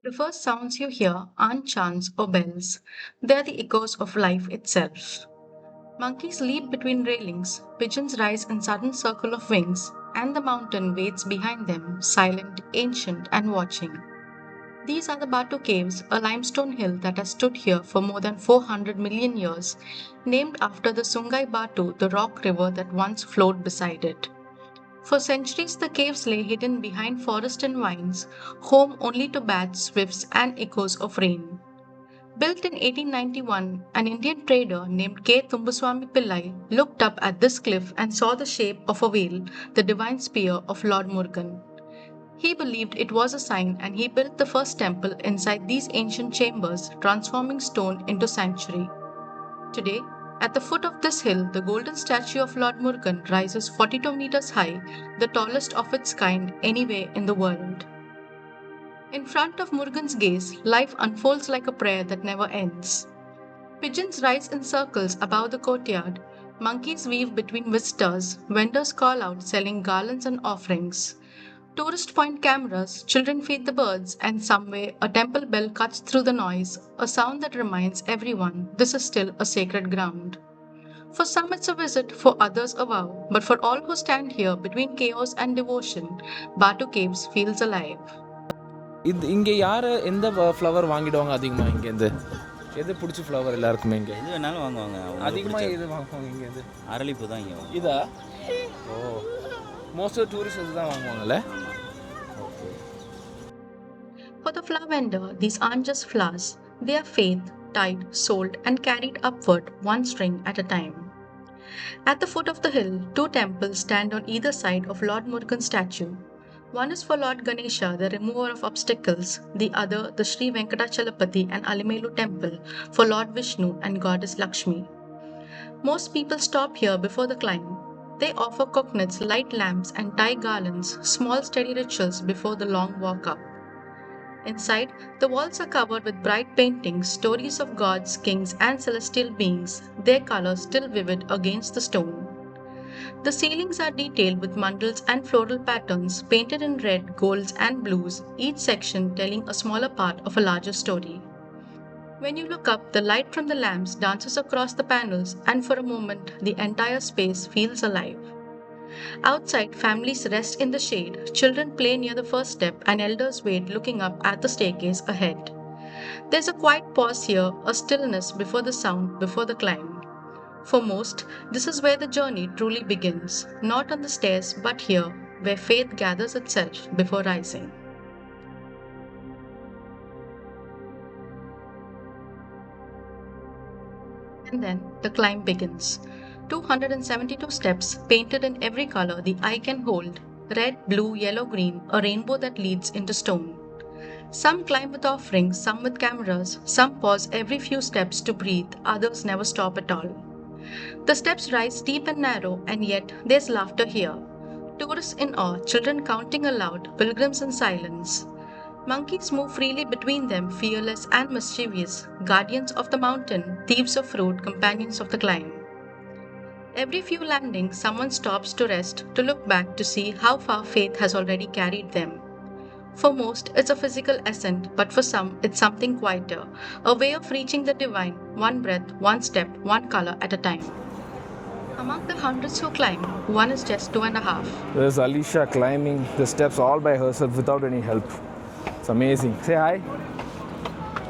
The first sounds you hear aren't chants or bells, they're the echoes of life itself. Monkeys leap between railings, pigeons rise in sudden circle of wings, and the mountain waits behind them, silent, ancient, and watching. These are the Batu Caves, a limestone hill that has stood here for more than 400 million years, named after the Sungai Batu, the rock river that once flowed beside it. For centuries, the caves lay hidden behind forest and vines, home only to bats, swifts, and echoes of rain. Built in 1891, an Indian trader named K. Thumbuswamy Pillai looked up at this cliff and saw the shape of a whale, the divine spear of Lord Murugan. He believed it was a sign and he built the first temple inside these ancient chambers, transforming stone into sanctuary. Today, at the foot of this hill, the golden statue of Lord Murugan rises 42 meters high, the tallest of its kind anywhere in the world. In front of Murugan's gaze, life unfolds like a prayer that never ends. Pigeons rise in circles above the courtyard, monkeys weave between visitors, vendors call out selling garlands and offerings. Tourists point cameras, children feed the birds, and somewhere a temple bell cuts through the noise, a sound that reminds everyone this is still a sacred ground. For some, it's a visit, for others, a vow, but for all who stand here between chaos and devotion, Batu Caves feels alive. இங்கே யார் எந்த flower வாங்கிடுவாங்க அதிகமாக இங்கேருந்து? எது பிடிச்ச flower எல்லாருக்குமே இங்கே? எது வேணாலும் வாங்குவாங்க. அதிகமாக எது வாங்குவாங்க இங்கேருந்து? அரளிப்பூ தான் இங்கே. இதா? ஓ, மோஸ்ட் ஆஃப் டூரிஸ்ட் இதுதான் வாங்குவாங்கல்ல? For the flower vendor, these aren't just flowers, they are faith, tied, sold, and carried upward one string at a time. At the foot of the hill, two temples stand on either side of Lord Murugan's statue. One is for Lord Ganesha, the remover of obstacles, the other, the Sri Venkatachalapati and Alimelu Temple, for Lord Vishnu and Goddess Lakshmi. Most people stop here before the climb. They offer coconuts, light lamps, and tie garlands, small steady rituals before the long walk up. Inside, the walls are covered with bright paintings, stories of gods, kings, and celestial beings, their colors still vivid against the stone. The ceilings are detailed with mandals and floral patterns painted in red, golds, and blues, each section telling a smaller part of a larger story. When you look up, the light from the lamps dances across the panels, and for a moment, the entire space feels alive. Outside, families rest in the shade, children play near the first step, and elders wait looking up at the staircase ahead. There's a quiet pause here, a stillness before the sound, before the climb. For most, this is where the journey truly begins, not on the stairs, but here, where faith gathers itself before rising. And then the climb begins. 272 steps painted in every color the eye can hold, red, blue, yellow, green, a rainbow that leads into stone. Some climb with offerings, some with cameras, some pause every few steps to breathe, others never stop at all. The steps rise steep and narrow, and yet there's laughter here. Tourists in awe, children counting aloud, pilgrims in silence. Monkeys move freely between them, fearless and mischievous, guardians of the mountain, thieves of fruit, companions of the climb. Every few landings, someone stops to rest, to look back to see how far faith has already carried them. For most, it's a physical ascent, but for some, it's something quieter, a way of reaching the divine, one breath, one step, one color at a time. Among the hundreds who climb, one is just 2.5. There's Alicia climbing the steps all by herself without any help. It's amazing. Say hi.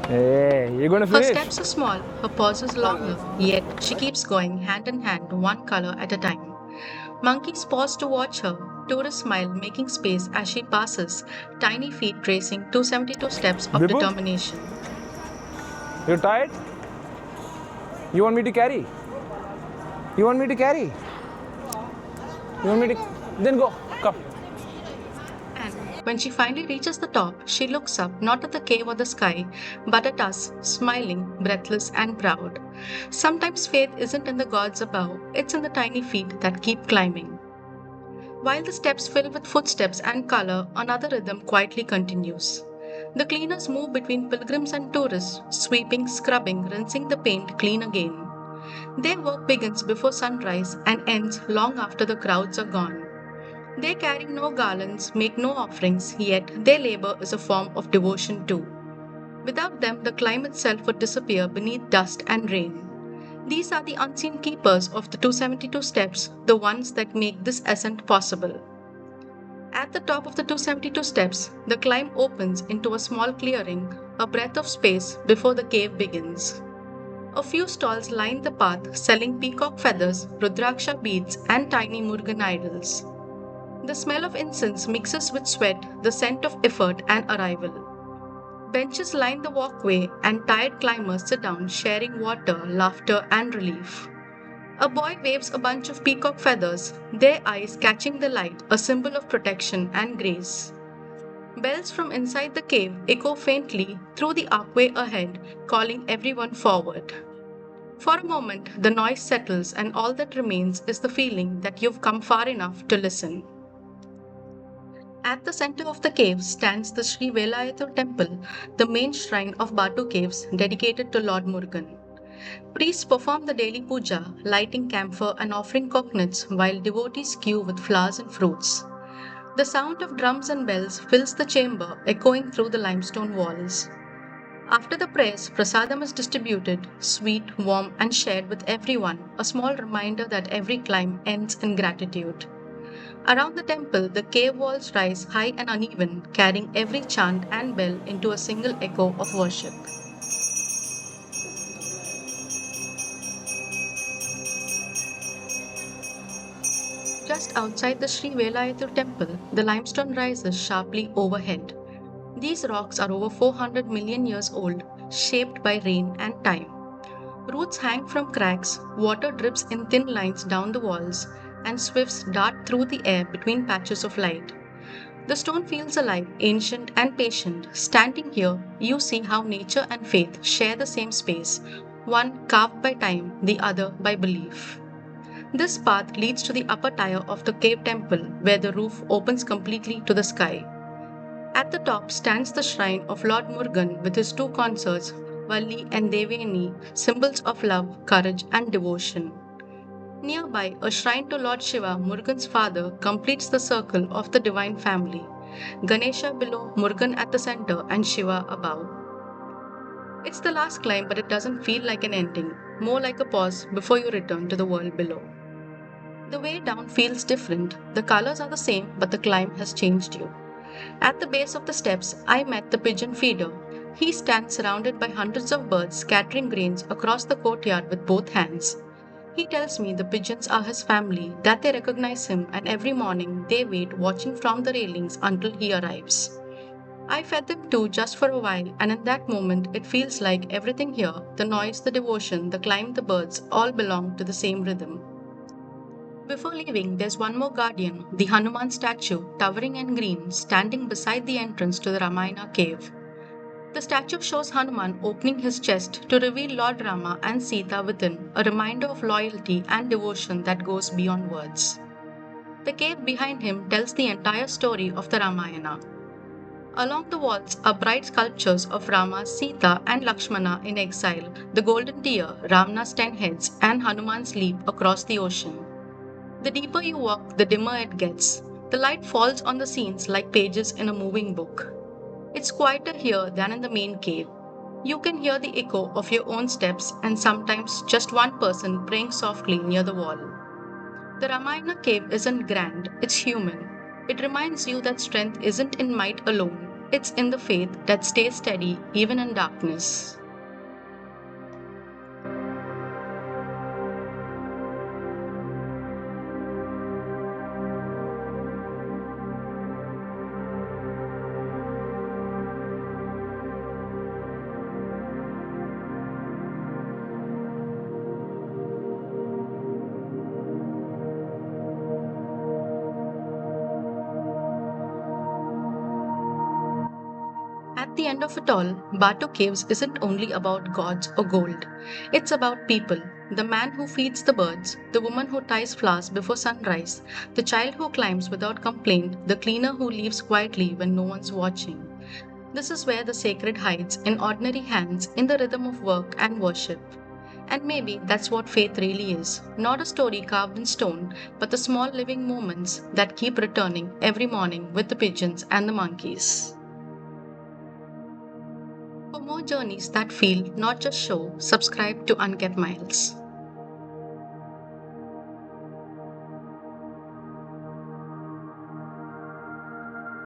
Hey, you're going to Her finish? steps are small, her pause is longer, yet she keeps going hand in hand, one color at a time. Monkeys pause to watch her. Tourists smile, making space as she passes, tiny feet tracing 272 steps of Vibhu? determination. You're tired? You want me to carry? You want me to carry? You want me to... Then go. Come. And when she finally reaches the top, she looks up not at the cave or the sky, but at us, smiling, breathless, and proud. Sometimes faith isn't in the gods above, it's in the tiny feet that keep climbing. While the steps fill with footsteps and color, another rhythm quietly continues. The cleaners move between pilgrims and tourists, sweeping, scrubbing, rinsing the paint clean again. Their work begins before sunrise and ends long after the crowds are gone. They carry no garlands, make no offerings, yet their labor is a form of devotion too. Without them, the climb itself would disappear beneath dust and rain. These are the unseen keepers of the 272 steps, the ones that make this ascent possible. At the top of the 272 steps, the climb opens into a small clearing, a breath of space before the cave begins. A few stalls line the path selling peacock feathers, rudraksha beads, and tiny Murugan idols. The smell of incense mixes with sweat, the scent of effort and arrival. Benches line the walkway, and tired climbers sit down, sharing water, laughter, and relief. A boy waves a bunch of peacock feathers, their eyes catching the light, a symbol of protection and grace. Bells from inside the cave echo faintly through the archway ahead, calling everyone forward. For a moment, the noise settles, and all that remains is the feeling that you've come far enough to listen. At the center of the cave stands the Sri Velayuthar Temple, the main shrine of Batu Caves dedicated to Lord Murugan. Priests perform the daily puja, lighting camphor and offering coconuts while devotees queue with flowers and fruits. The sound of drums and bells fills the chamber, echoing through the limestone walls. After the prayers, prasadam is distributed, sweet, warm, and shared with everyone, a small reminder that every climb ends in gratitude. Around the temple, the cave walls rise high and uneven, carrying every chant and bell into a single echo of worship. Just outside the Sri Velayuthar Temple, the limestone rises sharply overhead. These rocks are over 400 million years old, shaped by rain and time. Roots hang from cracks, water drips in thin lines down the walls, and swifts dart through the air between patches of light. The stone feels alive, ancient, and patient. Standing here, you see how nature and faith share the same space, one carved by time, the other by belief. This path leads to the upper tier of the cave temple, where the roof opens completely to the sky. At the top stands the shrine of Lord Murugan with his two consorts, Valli and Devayani, symbols of love, courage, and devotion. Nearby, a shrine to Lord Shiva, Murugan's father, completes the circle of the divine family. Ganesha below, Murugan at the center, and Shiva above. It's the last climb, but it doesn't feel like an ending, more like a pause before you return to the world below. The way down feels different. The colors are the same, but the climb has changed you. At the base of the steps, I met the pigeon feeder. He stands surrounded by hundreds of birds scattering grains across the courtyard with both hands. He tells me the pigeons are his family, that they recognize him, and every morning they wait watching from the railings until he arrives. I fed them too just for a while, and in that moment it feels like everything here, the noise, the devotion, the climb, the birds, all belong to the same rhythm. Before leaving, there's one more guardian, the Hanuman statue, towering and green, standing beside the entrance to the Ramayana cave. The statue shows Hanuman opening his chest to reveal Lord Rama and Sita within, a reminder of loyalty and devotion that goes beyond words. The cave behind him tells the entire story of the Ramayana. Along the walls are bright sculptures of Rama, Sita, and Lakshmana in exile, the golden deer, Ravana's 10 heads, and Hanuman's leap across the ocean. The deeper you walk, the dimmer it gets. The light falls on the scenes like pages in a moving book. It's quieter here than in the main cave. You can hear the echo of your own steps and sometimes just one person praying softly near the wall. The Ramayana cave isn't grand, it's human. It reminds you that strength isn't in might alone, it's in the faith that stays steady even in darkness. At the end of it all, Batu Caves isn't only about gods or gold. It's about people. The man who feeds the birds, the woman who ties flowers before sunrise, the child who climbs without complaint, the cleaner who leaves quietly when no one's watching. This is where the sacred hides, in ordinary hands, in the rhythm of work and worship. And maybe that's what faith really is, not a story carved in stone, but the small living moments that keep returning every morning with the pigeons and the monkeys. For more journeys that feel, not just show, subscribe to Unkept Miles.